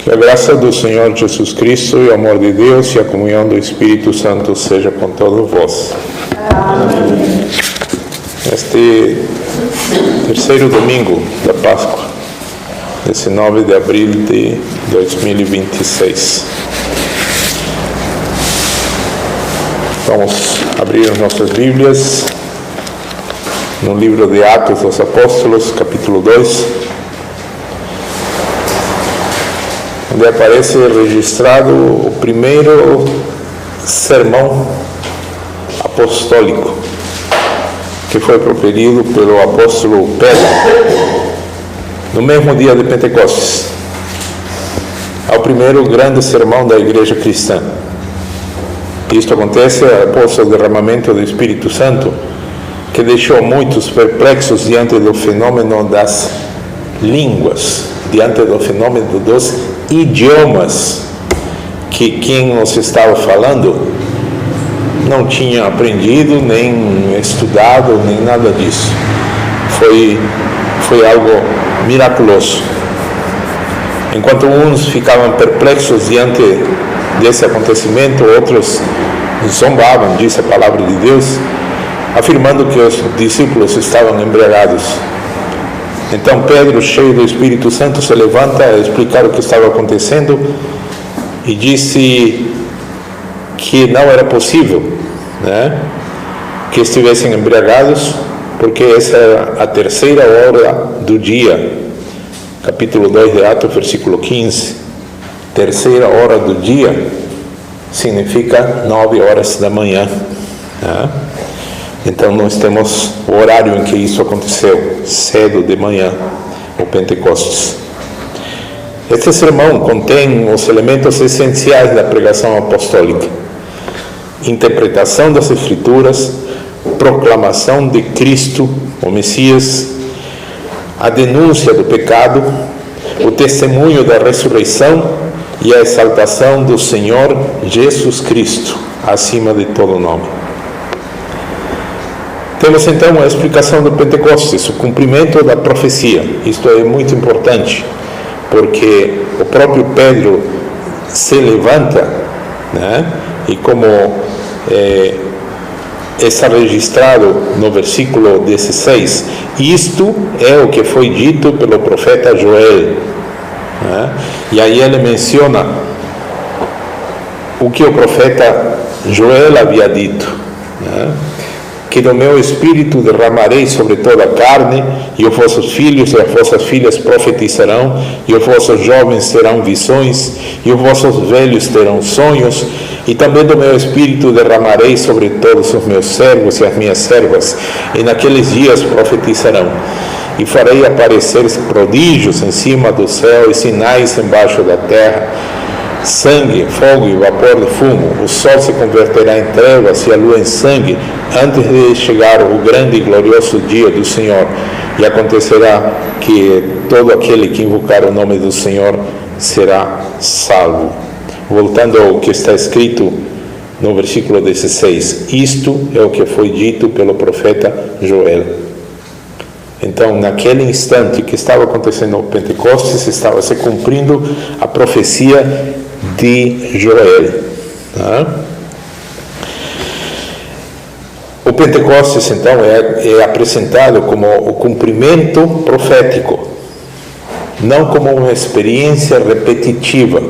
Que a graça do Senhor Jesus Cristo e o amor de Deus e a comunhão do Espírito Santo seja com todos vós. Amém. Este terceiro domingo da Páscoa, 19 de abril de 2026. Vamos abrir as nossas Bíblias no livro de Atos dos Apóstolos, capítulo 2, onde aparece registrado o primeiro sermão apostólico que foi proferido pelo apóstolo Pedro no mesmo dia de Pentecostes. É o primeiro grande sermão da igreja cristã. Isto acontece após o derramamento do Espírito Santo, que deixou muitos perplexos diante do fenômeno das línguas, diante do fenômeno dos idiomas, que quem nos estava falando não tinha aprendido, nem estudado, nem nada disso. Foi algo miraculoso. Enquanto uns ficavam perplexos diante desse acontecimento, outros zombavam, diz a palavra de Deus, afirmando que os discípulos estavam embriagados. Então Pedro, cheio do Espírito Santo, se levanta a explicar o que estava acontecendo e disse que não era possível, que estivessem embriagados, porque essa era a terceira hora do dia. Capítulo 2 de Atos, versículo 15. Terceira hora do dia significa 9 horas da manhã. Então nós temos o horário em que isso aconteceu, cedo de manhã, o Pentecostes. Este sermão contém os elementos essenciais da pregação apostólica: interpretação das Escrituras, proclamação de Cristo, o Messias, a denúncia do pecado, o testemunho da ressurreição e a exaltação do Senhor Jesus Cristo, acima de todo nome. Temos então a explicação do Pentecostes, o cumprimento da profecia. Isto é muito importante, porque o próprio Pedro se levanta, e como está registrado no versículo 16, isto é o que foi dito pelo profeta Joel. E aí ele menciona o que o profeta Joel havia dito, que do meu espírito derramarei sobre toda a carne, e os vossos filhos e as vossas filhas profetizarão, e os vossos jovens terão visões, e os vossos velhos terão sonhos, e também do meu espírito derramarei sobre todos os meus servos e as minhas servas, e naqueles dias profetizarão. E farei aparecer prodígios em cima do céu e sinais embaixo da terra, sangue, fogo e vapor de fumo. O sol se converterá em trevas e a lua em sangue, antes de chegar o grande e glorioso dia do Senhor. E acontecerá que todo aquele que invocar o nome do Senhor será salvo. Voltando ao que está escrito no versículo 16, isto é o que foi dito pelo profeta Joel. Então, naquele instante que estava acontecendo o Pentecostes, estava se cumprindo a profecia de Joel. O Pentecostes, então, é apresentado como o cumprimento profético, não como uma experiência repetitiva.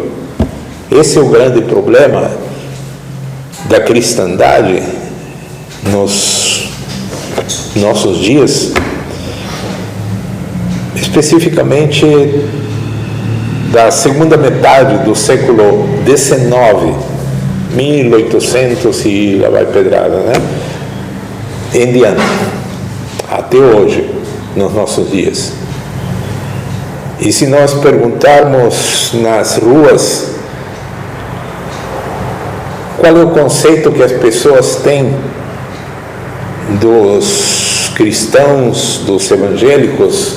Esse é o grande problema da cristandade nos nossos dias, especificamente da segunda metade do século XIX, 1800 e lá vai pedrada, em diante, até hoje, nos nossos dias. E se nós perguntarmos nas ruas qual é o conceito que as pessoas têm dos cristãos, dos evangélicos,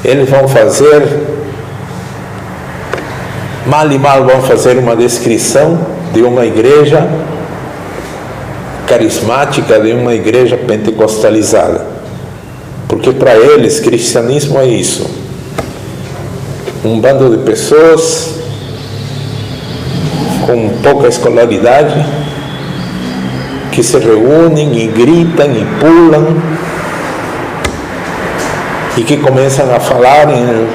eles vão fazer, mal e mal vão fazer uma descrição de uma igreja carismática, de uma igreja pentecostalizada. Porque para eles, cristianismo é isso. um bando de pessoas com pouca escolaridade que se reúnem e gritam e pulam e que começam a falar em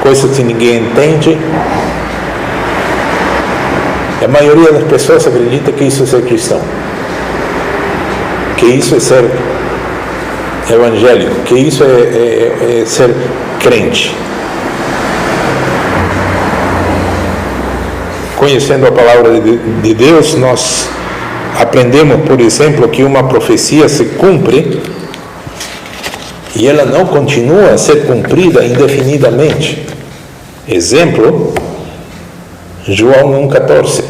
coisas que ninguém entende. A maioria das pessoas acredita que isso é ser cristão, que isso é ser evangélico, que isso é ser crente. Conhecendo a palavra de Deus, nós aprendemos, por exemplo, que uma profecia se cumpre e ela não continua a ser cumprida indefinidamente. Exemplo, João 1,14.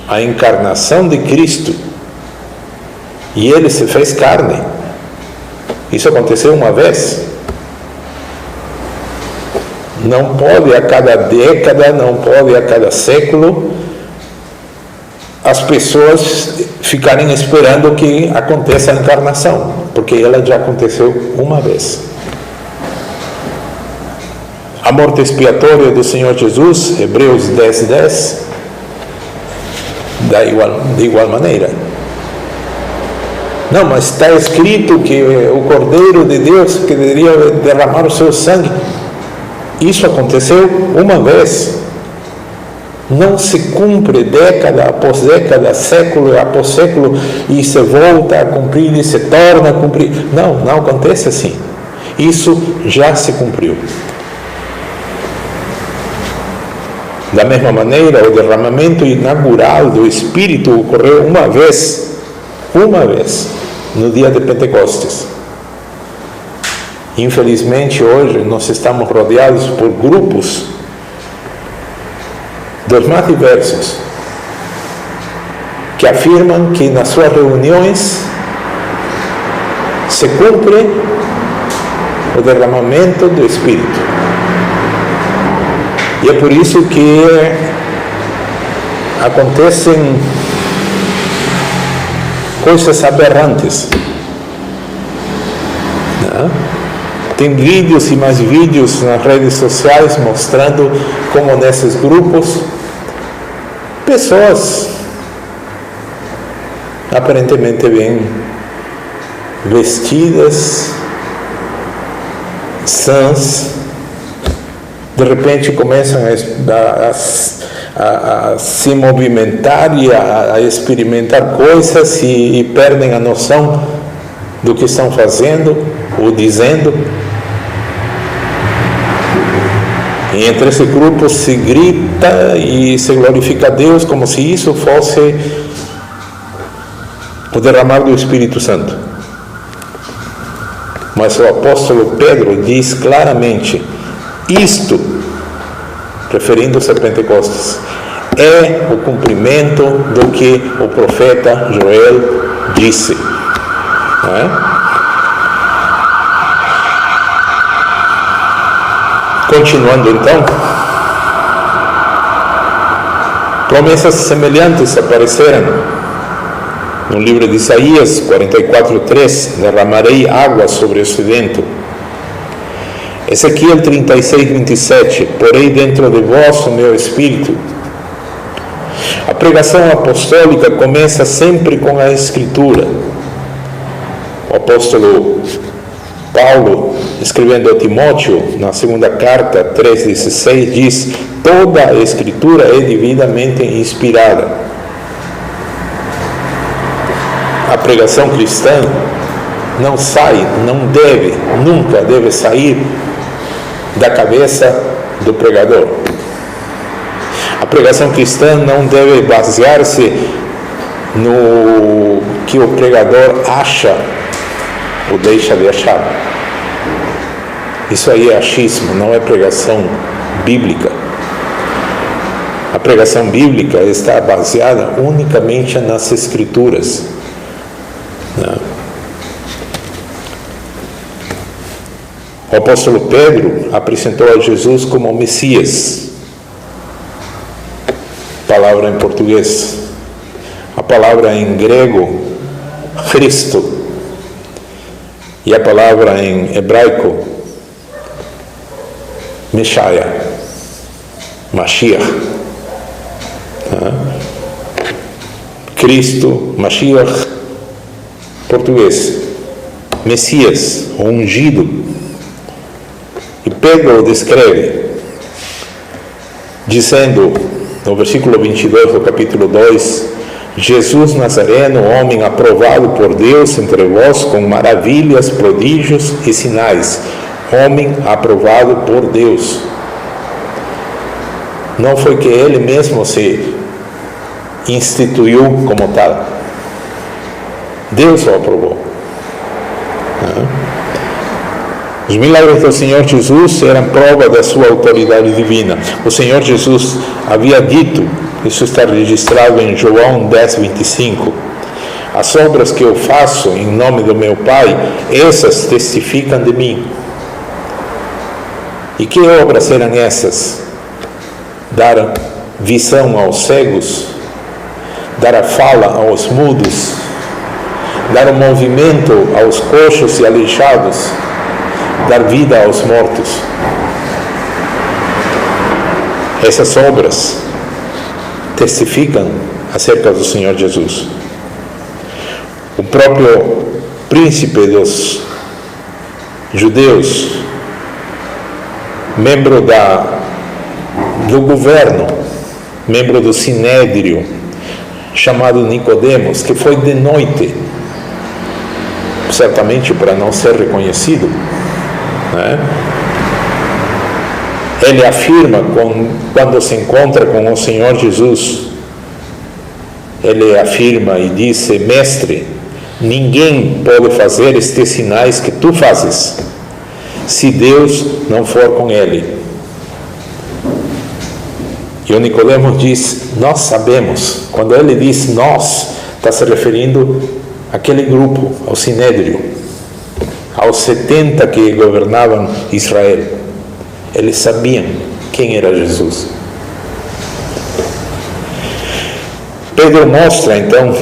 A encarnação de Cristo. E ele se fez carne. Isso aconteceu uma vez. Não pode a cada década, não pode a cada século as pessoas ficarem esperando que aconteça a encarnação, porque ela já aconteceu uma vez. A morte expiatória do Senhor Jesus, Hebreus 10:10, de igual maneira. Não, mas está escrito que o Cordeiro de Deus que deveria derramar o seu sangue. Isso aconteceu uma vez. Não se cumpre década após década, século após século, e se volta a cumprir e se torna a cumprir. Não acontece assim. Isso já se cumpriu. Da mesma maneira, o derramamento inaugural do Espírito ocorreu uma vez, no dia de Pentecostes. Infelizmente, hoje, nós estamos rodeados por grupos dos mais diversos, que afirmam que nas suas reuniões se cumpre o derramamento do Espírito. E é por isso que acontecem coisas aberrantes. Tem vídeos e mais vídeos nas redes sociais mostrando como nesses grupos pessoas aparentemente bem vestidas, sãs, de repente começam a se movimentar e a experimentar coisas e perdem a noção do que estão fazendo ou dizendo. E entre esse grupo se grita e se glorifica a Deus como se isso fosse o derramar do Espírito Santo. Mas o apóstolo Pedro diz claramente: isto, referindo-se a Pentecostes, é o cumprimento do que o profeta Joel disse. Não é? Continuando então, promessas semelhantes apareceram no livro de Isaías 44:3, derramarei água sobre o sedento. Ezequiel 36:27, porei dentro de vós o meu espírito. A pregação apostólica começa sempre com a Escritura. O apóstolo Paulo, escrevendo a Timóteo, na segunda carta 3,16, diz: toda a Escritura é devidamente inspirada. A pregação cristã não sai, não deve, nunca deve sair da cabeça do pregador. A pregação cristã não deve basear-se no que o pregador acha ou deixa de achar. Isso aí é achismo, não é pregação bíblica. A pregação bíblica está baseada unicamente nas Escrituras. O apóstolo Pedro apresentou a Jesus como o Messias. Palavra em português. A palavra em grego, Cristo. E a palavra em hebraico, Mashiach. Cristo, Mashiach, português, Messias, o ungido. E Pedro o descreve, dizendo, no versículo 22 do capítulo 2, Jesus Nazareno, homem aprovado por Deus entre vós com maravilhas, prodígios e sinais. Homem aprovado por Deus. Não foi que ele mesmo se instituiu como tal. Deus o aprovou. Os milagres do Senhor Jesus eram prova da sua autoridade divina. O Senhor Jesus havia dito, isso está registrado em João 10:25, as obras que eu faço em nome do meu Pai, essas testificam de mim. E que obras eram essas? Dar visão aos cegos, dar a fala aos mudos, dar o movimento aos coxos e aleijados, dar vida aos mortos. Essas obras testificam acerca do Senhor Jesus. O próprio príncipe dos judeus, membro do governo, membro do sinédrio, chamado Nicodemos, que foi de noite, certamente para não ser reconhecido, ele afirma, quando se encontra com o Senhor Jesus, ele afirma e diz: Mestre, ninguém pode fazer estes sinais que tu fazes, se Deus não for com ele. E o Nicodemos diz: nós sabemos. Quando ele diz nós, está se referindo àquele grupo, ao sinédrio, aos 70 que governavam Israel. Eles sabiam quem era Jesus. Pedro mostra então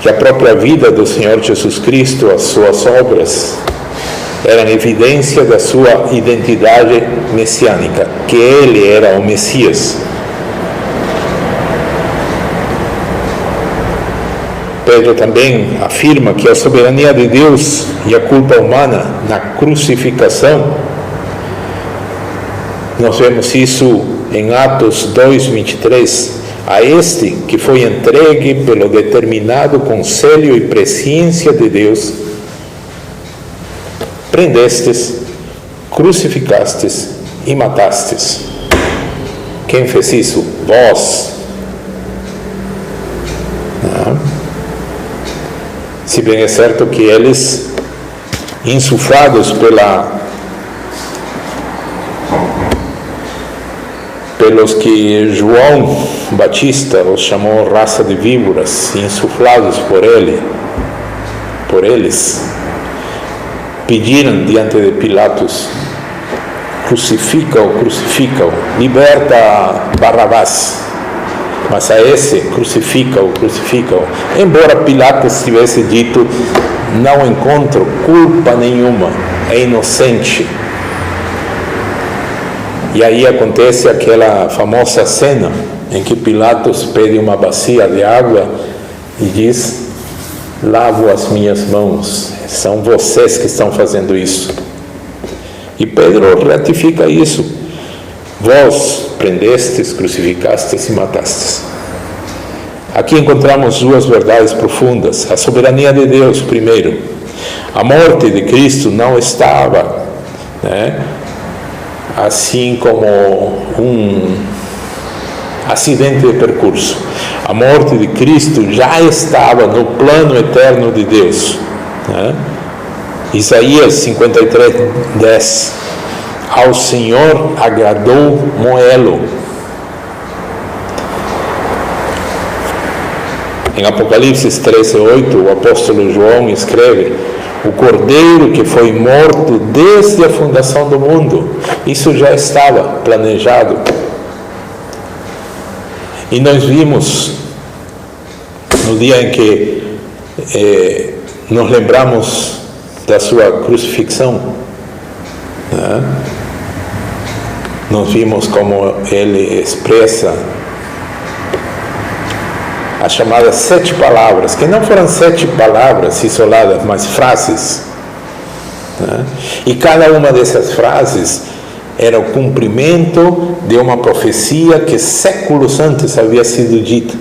que a própria vida do Senhor Jesus Cristo, as suas obras, eram evidência da sua identidade messiânica, que ele era o Messias. Pedro também afirma que a soberania de Deus e a culpa humana na crucificação, nós vemos isso em Atos 2:23, a este que foi entregue pelo determinado conselho e presciência de Deus, prendestes, crucificastes e matastes. Quem fez isso? Vós. Se bem é certo que eles, insuflados pelos que João Batista os chamou raça de víboras, insuflados por eles, pediram diante de Pilatos: crucifica-o, liberta Barrabás. Mas a esse, crucifica-o. Embora Pilatos tivesse dito: não encontro culpa nenhuma, é inocente. E aí acontece aquela famosa cena em que Pilatos pede uma bacia de água e diz: lavo as minhas mãos, são vocês que estão fazendo isso. E Pedro ratifica isso: vós prendestes, crucificastes e matastes. Aqui encontramos duas verdades profundas: a soberania de Deus, primeiro. A morte de Cristo não estava, assim como um acidente de percurso. A morte de Cristo já estava no plano eterno de Deus. Isaías 53:10. Ao Senhor agradou moê-lo. Em Apocalipse 13:8, o apóstolo João escreve: o cordeiro que foi morto desde a fundação do mundo. Isso já estava planejado. E nós vimos, no dia em que nos lembramos da sua crucifixão, Nós vimos como ele expressa as chamadas 7 palavras, que não foram 7 palavras isoladas, mas frases. E cada uma dessas frases era o cumprimento de uma profecia que séculos antes havia sido dita.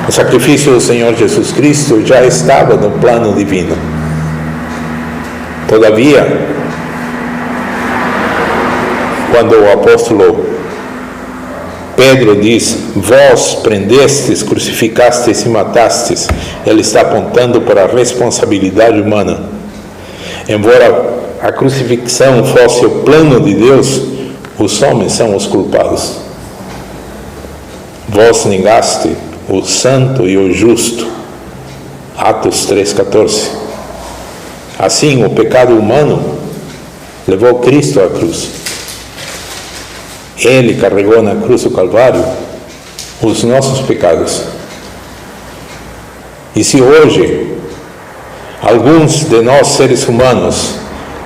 O sacrifício do Senhor Jesus Cristo já estava no plano divino. Todavia, quando o apóstolo Pedro diz: vós prendestes, crucificastes e matastes, ele está apontando para a responsabilidade humana. Embora a crucifixão fosse o plano de Deus, os homens são os culpados. Vós negaste o santo e o justo. Atos 3,14. Assim, o pecado humano levou Cristo à cruz. Ele carregou na cruz do Calvário os nossos pecados. E se hoje alguns de nós, seres humanos,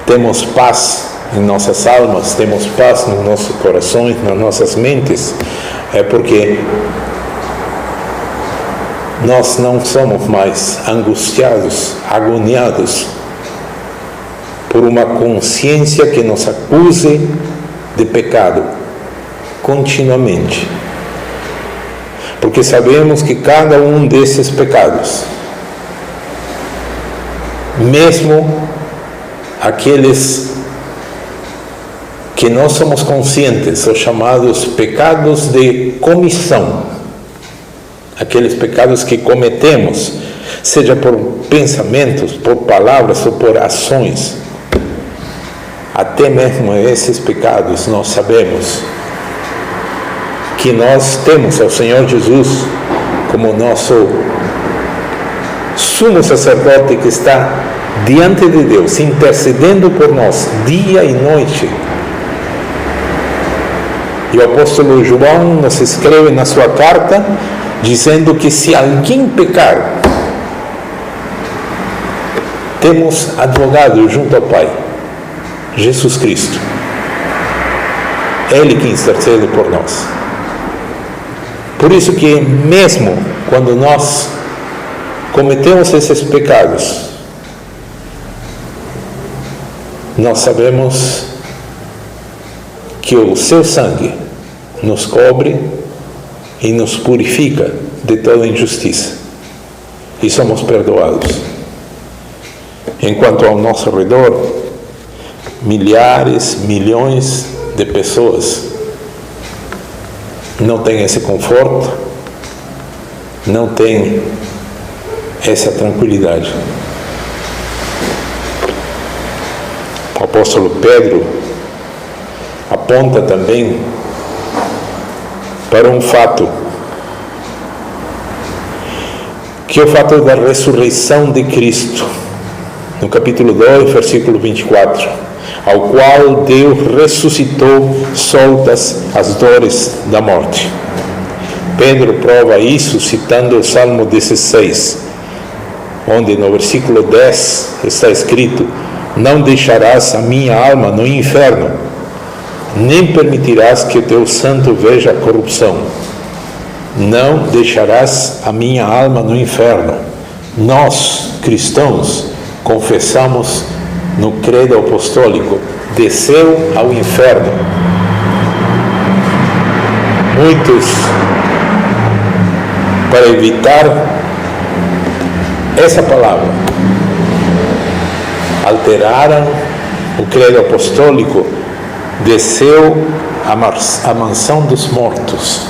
temos paz em nossas almas, temos paz nos nossos corações, nas nossas mentes, é porque nós não somos mais angustiados, agoniados por uma consciência que nos acuse de pecado continuamente. Porque sabemos que cada um desses pecados, mesmo aqueles que não somos conscientes, os chamados pecados de comissão, aqueles pecados que cometemos, seja por pensamentos, por palavras ou por ações, até mesmo esses pecados nós sabemos que nós temos ao Senhor Jesus como nosso sumo sacerdote que está diante de Deus, intercedendo por nós dia e noite. E o apóstolo João nos escreve na sua carta dizendo que se alguém pecar, temos advogado junto ao Pai, Jesus Cristo. Ele que intercede por nós. Por isso que mesmo quando nós cometemos esses pecados, nós sabemos que o seu sangue nos cobre e nos purifica de toda injustiça. E somos perdoados. Enquanto ao nosso redor, milhares, milhões de pessoas não têm esse conforto, não têm essa tranquilidade. O apóstolo Pedro aponta também para um fato, que é o fato da ressurreição de Cristo, no capítulo 2, versículo 24, ao qual Deus ressuscitou soltas as dores da morte. Pedro prova isso citando o Salmo 16, onde no versículo 10 está escrito: não deixarás a minha alma no inferno, nem permitirás que o teu santo veja a corrupção. Não deixarás a minha alma no inferno. Nós, cristãos, confessamos no credo apostólico: desceu ao inferno. Muitos, para evitar essa palavra, alteraram o credo apostólico: desceu à mansão dos mortos.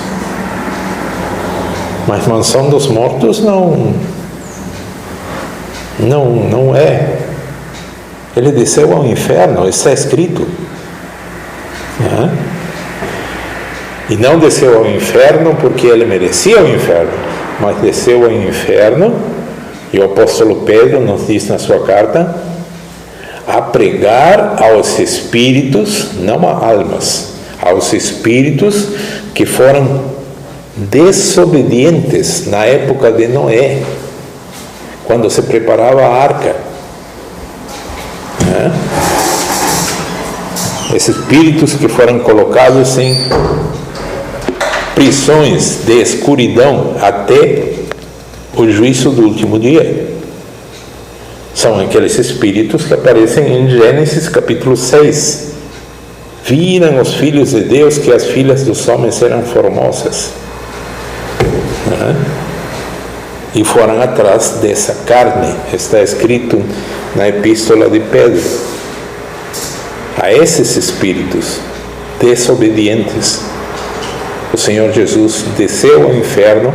Mas mansão dos mortos não é. Ele desceu ao inferno, está escrito. E não desceu ao inferno porque ele merecia o inferno, mas desceu ao inferno, e o apóstolo Pedro nos diz na sua carta, a pregar aos espíritos, não a almas, aos espíritos que foram desobedientes na época de Noé, quando se preparava a arca. Esses espíritos que foram colocados em prisões de escuridão até o juízo do último dia. São aqueles espíritos que aparecem em Gênesis capítulo 6. Viram os filhos de Deus que as filhas dos homens eram formosas. E foram atrás dessa carne. Está escrito na epístola de Pedro. A esses espíritos desobedientes, o Senhor Jesus desceu ao inferno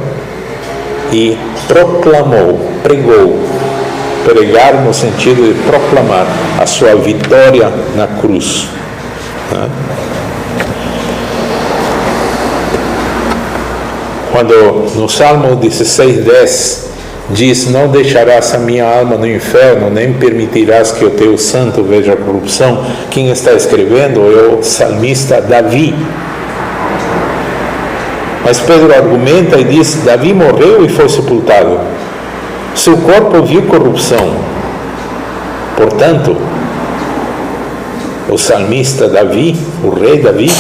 e proclamou, pregou. Pregar no sentido de proclamar a sua vitória na cruz. Quando no Salmo 16:10 diz: não deixarás a minha alma no inferno, nem permitirás que o teu santo veja a corrupção. Quem está escrevendo é o salmista Davi. Mas Pedro argumenta e diz: Davi morreu e foi sepultado. Seu corpo viu corrupção. Portanto, o salmista Davi, o rei Davi,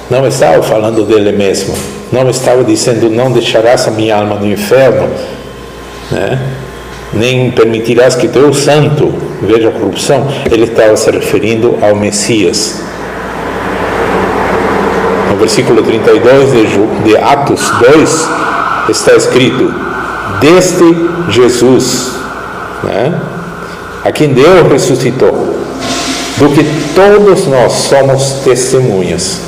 não estava falando dele mesmo. Não estava dizendo: não deixarás a minha alma no inferno, nem permitirás que teu santo veja a corrupção. Ele estava se referindo ao Messias. No versículo 32 de Atos 2 está escrito: deste Jesus, a quem Deus ressuscitou, do que todos nós somos testemunhas.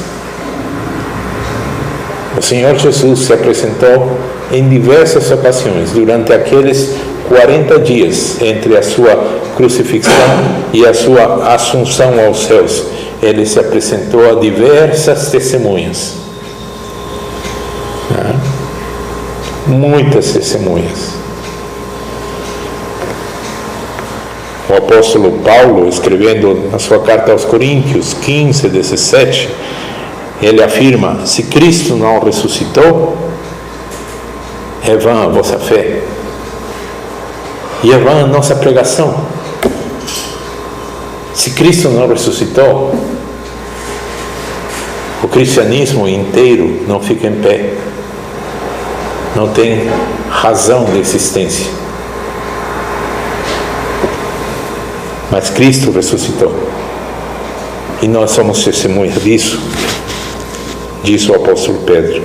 O Senhor Jesus se apresentou em diversas ocasiões durante aqueles 40 dias entre a sua crucifixão e a sua assunção aos céus. Ele se apresentou a diversas testemunhas. Muitas testemunhas. O apóstolo Paulo, escrevendo na sua carta aos Coríntios 15:17, ele afirma: se Cristo não ressuscitou, é vã a vossa fé, e é vã a nossa pregação. Se Cristo não ressuscitou, o cristianismo inteiro não fica em pé, não tem razão de existência. Mas Cristo ressuscitou, e nós somos testemunhas disso, diz o apóstolo Pedro.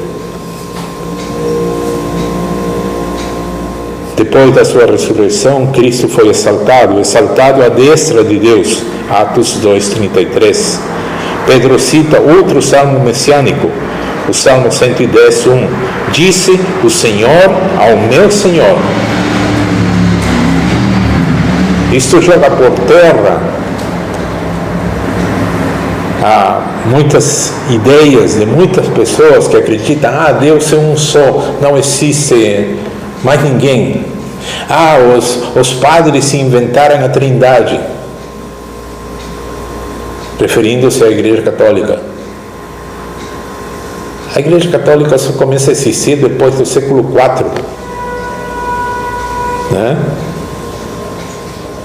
Depois da sua ressurreição, Cristo foi exaltado à destra de Deus. Atos 2:33. Pedro cita outro salmo messiânico, o Salmo 110:1. Disse o Senhor ao meu Senhor. Isto joga por terra muitas ideias de muitas pessoas que acreditam: Deus é um só, não existe mais ninguém. Os padres se inventaram a Trindade, referindo-se à Igreja Católica. A Igreja Católica só começa a existir depois do século IV,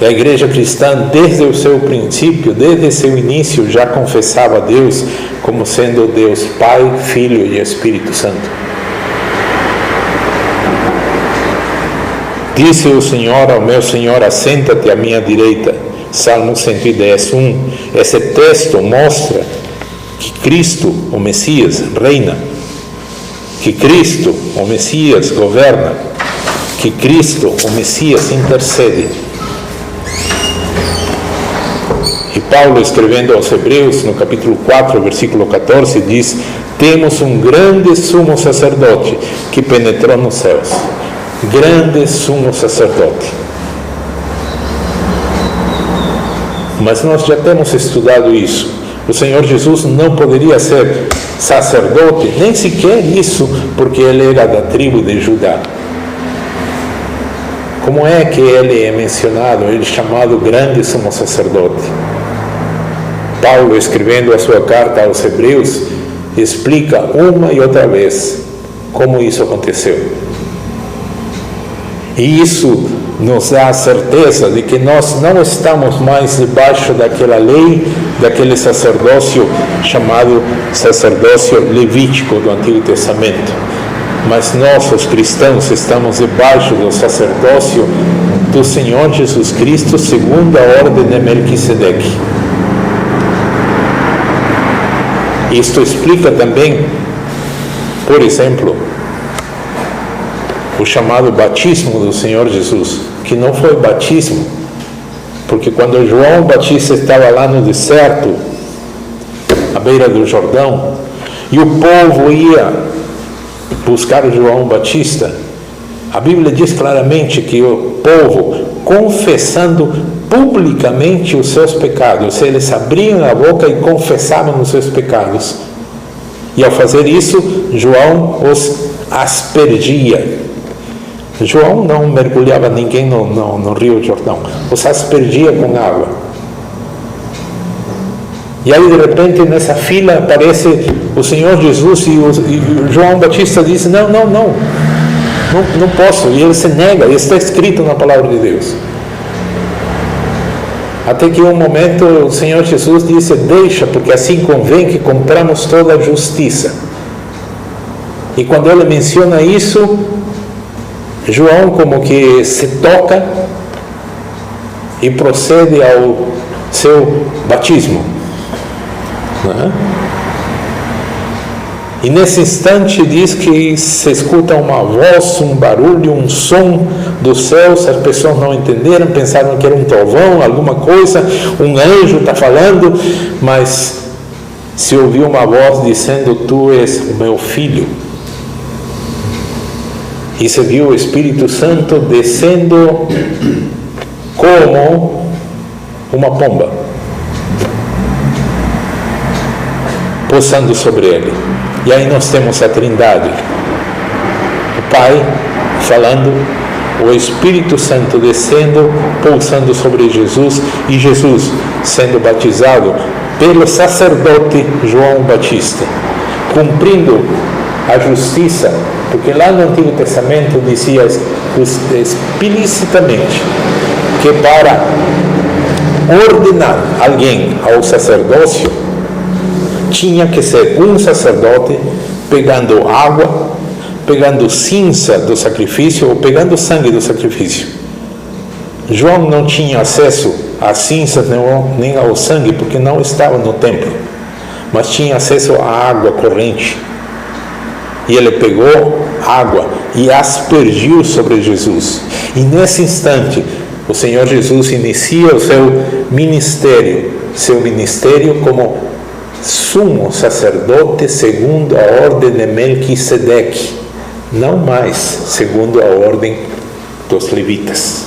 E a Igreja Cristã, desde o seu princípio, desde seu início, já confessava a Deus como sendo Deus Pai, Filho e Espírito Santo. Disse o Senhor ao meu Senhor: assenta-te à minha direita. Salmo 110:1. Esse texto mostra que Cristo, o Messias, reina, que Cristo, o Messias, governa, que Cristo, o Messias, intercede. E Paulo, escrevendo aos Hebreus, no capítulo 4, versículo 14, diz: temos um grande sumo sacerdote que penetrou nos céus. Grande sumo sacerdote. Mas nós já temos estudado isso. O Senhor Jesus não poderia ser sacerdote, nem sequer isso, porque ele era da tribo de Judá. Como é que ele é mencionado, ele é chamado grande sumo sacerdote? Paulo, escrevendo a sua carta aos Hebreus, explica uma e outra vez como isso aconteceu. E isso nos dá a certeza de que nós não estamos mais debaixo daquela lei, daquele sacerdócio chamado sacerdócio levítico do Antigo Testamento. Mas nós, os cristãos, estamos debaixo do sacerdócio do Senhor Jesus Cristo, segundo a ordem de Melquisedeque. Isto explica também, por exemplo, o chamado batismo do Senhor Jesus, que não foi batismo, porque quando João Batista estava lá no deserto, à beira do Jordão, e o povo ia buscar João Batista, a Bíblia diz claramente que o povo, confessando publicamente os seus pecados, eles abriam a boca e confessavam os seus pecados, e ao fazer isso, João os aspergia. João não mergulhava ninguém no Rio Jordão, os aspergia com água. E aí de repente nessa fila aparece o Senhor Jesus e João Batista diz, não posso, e ele se nega, e está escrito na palavra de Deus. Até que um momento o Senhor Jesus disse, deixa, porque assim convém que compramos toda a justiça. E quando ele menciona isso, João como que se toca e procede ao seu batismo. E nesse instante diz que se escuta uma voz, um barulho, um som dos céus. As pessoas não entenderam, pensaram que era um trovão, alguma coisa, um anjo está falando, mas se ouviu uma voz dizendo, tu és o meu filho. E se viu o Espírito Santo descendo como uma pomba, pousando sobre ele. E aí nós temos a Trindade, o Pai falando, o Espírito Santo descendo, pousando sobre Jesus, e Jesus sendo batizado pelo sacerdote João Batista, cumprindo a justiça, porque lá no Antigo Testamento dizia explicitamente que para ordenar alguém ao sacerdócio tinha que ser um sacerdote pegando água, pegando cinza do sacrifício ou pegando sangue do sacrifício. João não tinha acesso às cinzas nem ao sangue, porque não estava no templo, mas tinha acesso à água corrente. E ele pegou água e aspergiu sobre Jesus. E nesse instante, o Senhor Jesus inicia o seu ministério como sumo sacerdote segundo a ordem de Melquisedeque, não mais segundo a ordem dos levitas.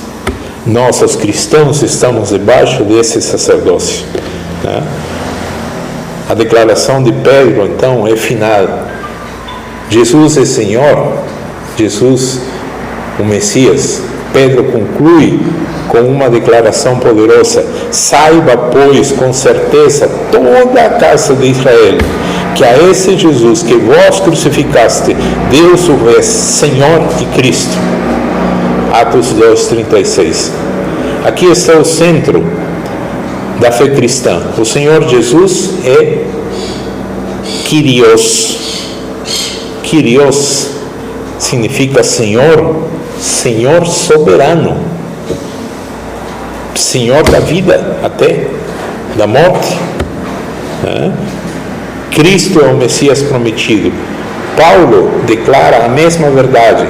Nós, os cristãos, estamos debaixo desse sacerdócio. A declaração de Pedro, então, é final. Jesus é Senhor, Jesus, o Messias. Pedro conclui com uma declaração poderosa: saiba, pois, com certeza, toda a casa de Israel, que a esse Jesus que vós crucificaste, Deus o é Senhor e Cristo. Atos 2:36. Aqui está o centro da fé cristã. O Senhor Jesus é Kyrios. Kyrios significa Senhor, Senhor soberano, Senhor da vida, até da morte. Cristo é o Messias prometido. Paulo declara a mesma verdade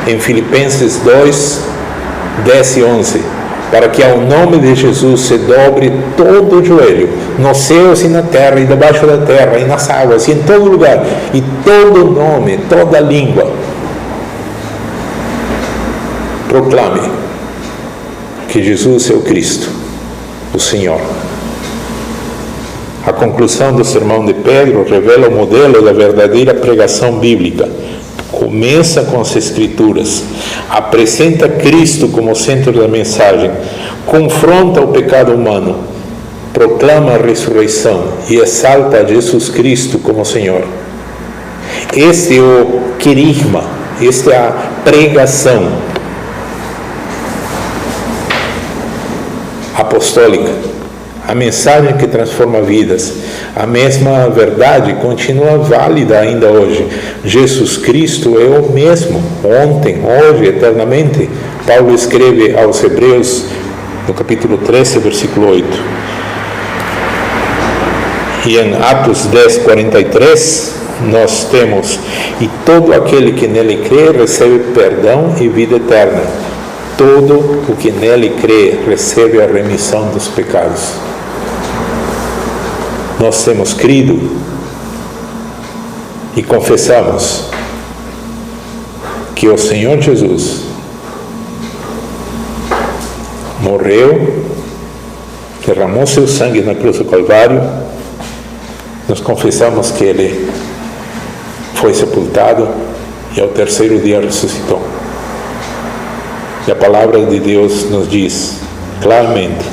em Filipenses 2, 10 e 11. Para que ao nome de Jesus se dobre todo o joelho, nos céus e na terra, e debaixo da terra, e nas águas, e em todo lugar, e todo nome, toda língua proclame que Jesus é o Cristo, o Senhor. A conclusão do sermão de Pedro revela o modelo da verdadeira pregação bíblica. Começa com as Escrituras, apresenta Cristo como centro da mensagem, confronta o pecado humano proclama a ressurreição e exalta a Jesus Cristo como Senhor. Este é o querigma, esta é a pregação apostólica, a mensagem que transforma vidas. A mesma verdade continua válida ainda hoje. Jesus Cristo é o mesmo, ontem, hoje, eternamente. Paulo escreve aos Hebreus, no capítulo 13, versículo 8. E em Atos 10, 43, nós temos: e todo aquele que nele crê recebe perdão e vida eterna. Todo o que nele crê recebe a remissão dos pecados. Nós temos crido e confessamos que o Senhor Jesus morreu, derramou seu sangue na cruz do Calvário. Nós confessamos que Ele foi sepultado e ao terceiro dia ressuscitou. E a palavra de Deus nos diz claramente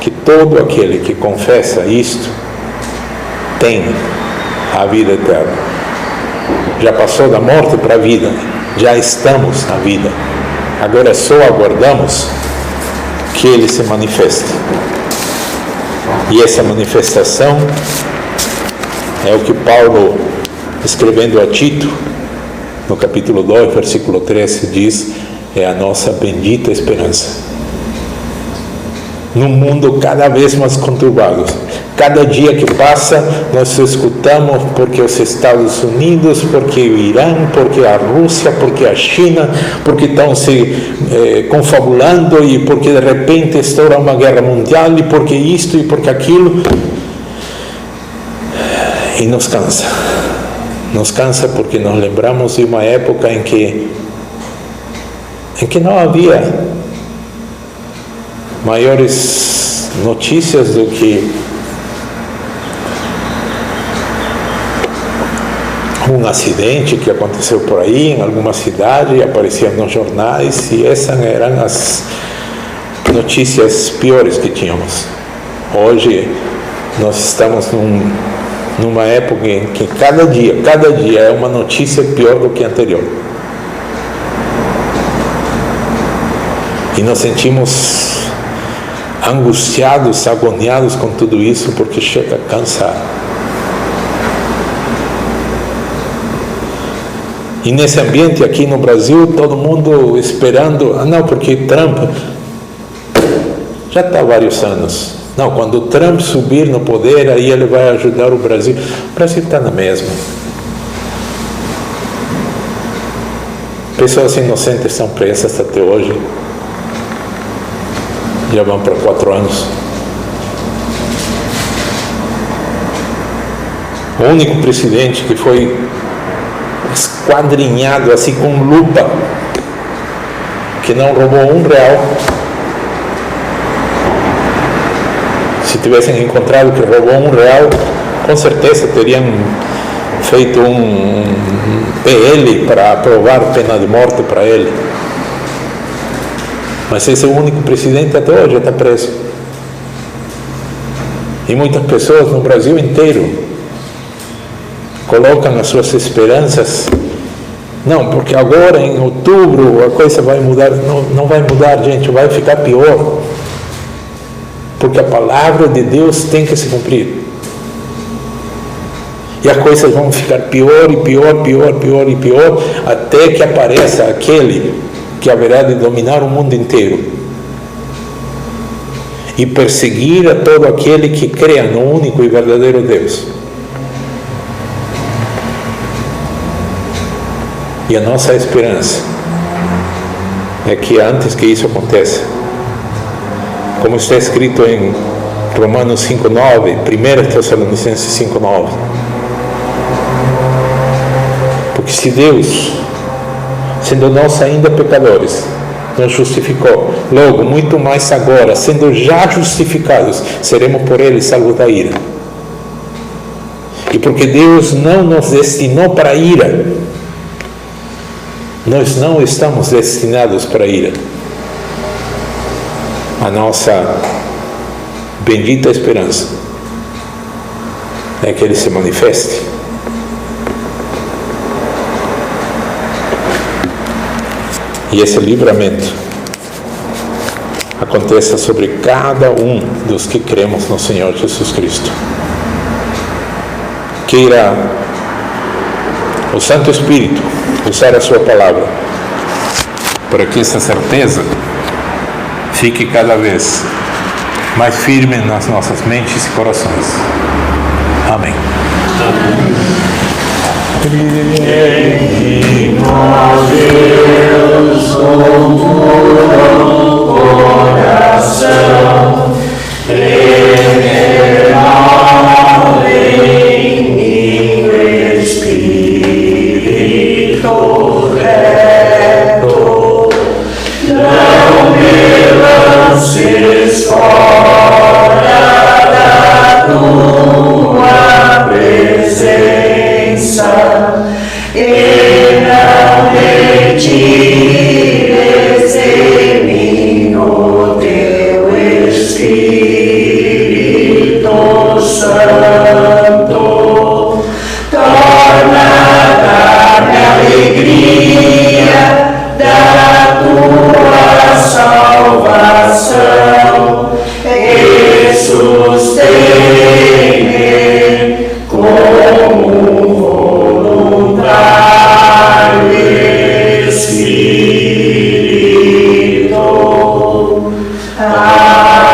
que todo aquele que confessa isto tem a vida eterna. Já passou da morte para a vida, já estamos na vida. Agora só aguardamos que Ele se manifeste. E essa manifestação é o que Paulo, escrevendo a Tito, no capítulo 2, versículo 13, diz: é a nossa bendita esperança. Num mundo cada vez mais conturbado, cada dia que passa, nós escutamos porque os Estados Unidos, porque o Irã, porque a Rússia, porque a China, porque estão se confabulando, e porque de repente estoura uma guerra mundial, e porque isto e porque aquilo. E nos cansa. Nos cansa porque nos lembramos de uma época em que não havia maiores notícias do que um acidente que aconteceu por aí em alguma cidade, aparecia nos jornais, e essas eram as notícias piores que tínhamos. Hoje nós estamos numa época em que cada dia é uma notícia pior do que a anterior. E nos sentimos angustiados, agoniados com tudo isso, porque chega a cansar. E nesse ambiente aqui no Brasil, todo mundo esperando, não, porque Trump já está há vários anos. Não, quando Trump subir no poder, aí ele vai ajudar o Brasil. O Brasil está na mesma. Pessoas inocentes são presas até hoje. Já vão para 4 anos. O único presidente que foi esquadrinhado assim com lupa, que não roubou R$1. Se tivessem encontrado que roubou R$1, com certeza teriam feito um PL para aprovar pena de morte para ele. Mas esse é o único presidente até hoje, está preso. E muitas pessoas no Brasil inteiro colocam as suas esperanças. Não, porque agora em outubro a coisa vai mudar. Não vai mudar, gente, vai ficar pior. Porque a palavra de Deus tem que se cumprir. E as coisas vão ficar pior e pior, até que apareça aquele que haverá de dominar o mundo inteiro e perseguir a todo aquele que creia no único e verdadeiro Deus. E a nossa esperança é que antes que isso aconteça, como está escrito em Romanos 5:9, 1 Tessalonicenses 5:9, porque se Deus, sendo nós ainda pecadores, nos justificou, logo, muito mais agora, sendo já justificados, seremos por Ele salvos da ira. E porque Deus não nos destinou para a ira, nós não estamos destinados para a ira. A nossa bendita esperança é que Ele se manifeste. E esse livramento aconteça sobre cada um dos que cremos no Senhor Jesus Cristo. Queira o Santo Espírito usar a sua palavra para que essa certeza fique cada vez mais firme nas nossas mentes e corações. Amém. Em nós Deus com todo coração, eternal em mim Espírito reto, não me lances fora da tua presença, e não retires de mim o teu Espírito Santo. Torna a dar-me alegria da tua salvação e sustém-me como voluntário Espírito. Amém.